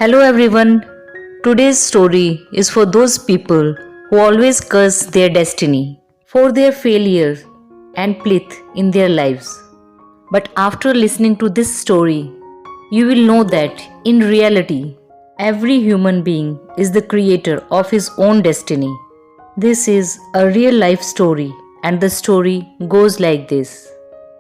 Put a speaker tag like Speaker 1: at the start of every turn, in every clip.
Speaker 1: Hello everyone. Today's story is for those people who always curse their destiny for their failures and plit in their lives. But after listening to this story, you will know that in reality, every human being is the creator of his own destiny. This is a real life story, and the story goes like this.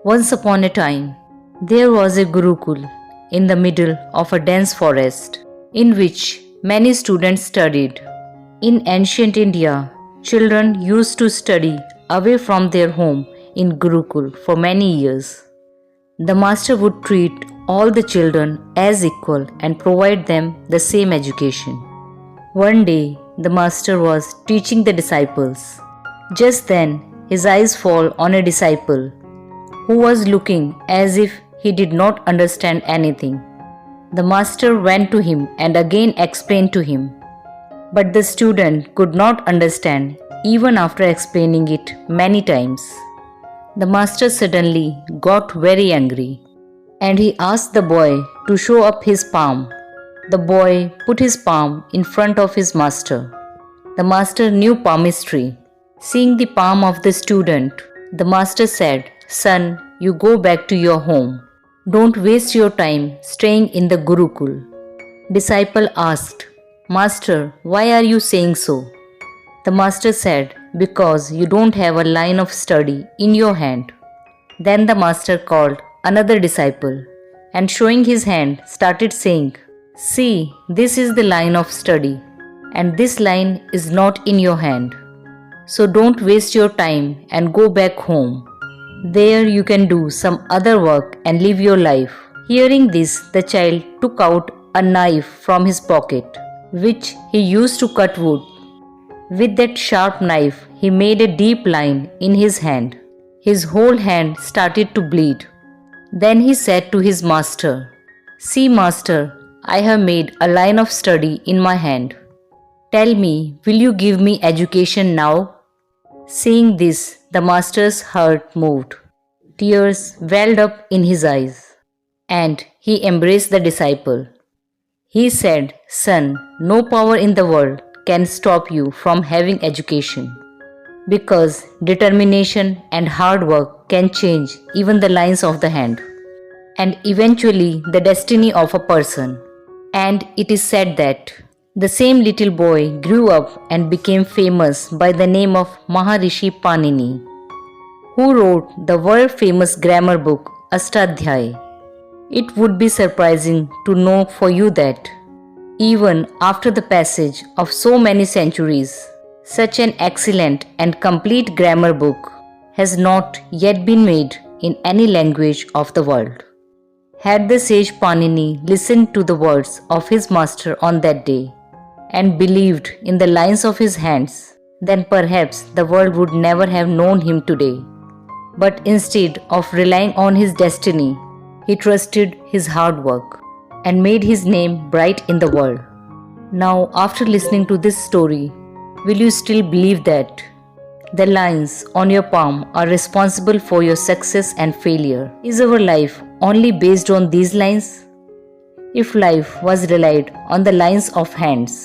Speaker 1: Once upon a time, there was a Gurukul in the middle of a dense forest in which many students studied. In ancient India, children used to study away from their home in Gurukul for many years. The master would treat all the children as equal and provide them the same education. One day, the master was teaching the disciples. Just then, his eyes fall on a disciple who was looking as if he did not understand anything. The master went to him and again explained to him. But the student could not understand even after explaining it many times. The master suddenly got very angry and he asked the boy to show up his palm. The boy put his palm in front of his master. The master knew palmistry. Seeing the palm of the student, the master said, "Son, you go back to your home. Don't waste your time staying in the Gurukul." Disciple asked, "Master, why are you saying so?" The master said, "Because you don't have a line of study in your hand." Then the master called another disciple and showing his hand started saying, "See, this is the line of study and this line is not in your hand. So don't waste your time and go back home. There you can do some other work and live your life." Hearing this, the child took out a knife from his pocket, which he used to cut wood. With that sharp knife, he made a deep line in his hand. His whole hand started to bleed. Then he said to his master, "See, master, I have made a line of study in my hand. Tell me, will you give me education now?" Seeing this, the master's heart moved. Tears welled up in his eyes, and he embraced the disciple. He said, "Son, no power in the world can stop you from having education, because determination and hard work can change even the lines of the hand, and eventually the destiny of a person." And it is said that the same little boy grew up and became famous by the name of Maharishi Panini, who wrote the world-famous grammar book Ashtadhyay. It would be surprising to know for you that even after the passage of so many centuries, such an excellent and complete grammar book has not yet been made in any language of the world. Had the sage Panini listened to the words of his master on that day and believed in the lines of his hands, then perhaps the world would never have known him today. But instead of relying on his destiny, he trusted his hard work and made his name bright in the world. Now, after listening to this story, will you still believe that the lines on your palm are responsible for your success and failure? Is our life only based on these lines? If life was relied on the lines of hands,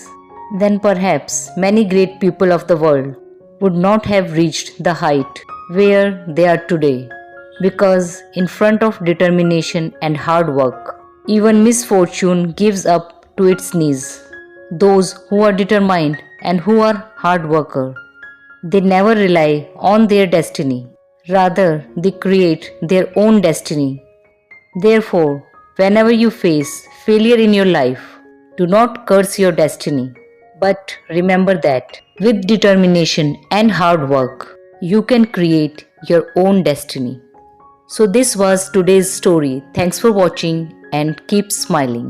Speaker 1: then perhaps many great people of the world would not have reached the height where they are today, because in front of determination and hard work, even misfortune gives up to its knees. Those who are determined and who are hard worker, they never rely on their destiny. Rather, they create their own destiny. Therefore, whenever you face failure in your life, do not curse your destiny. But remember that with determination and hard work, you can create your own destiny. So this was today's story. Thanks for watching and keep smiling.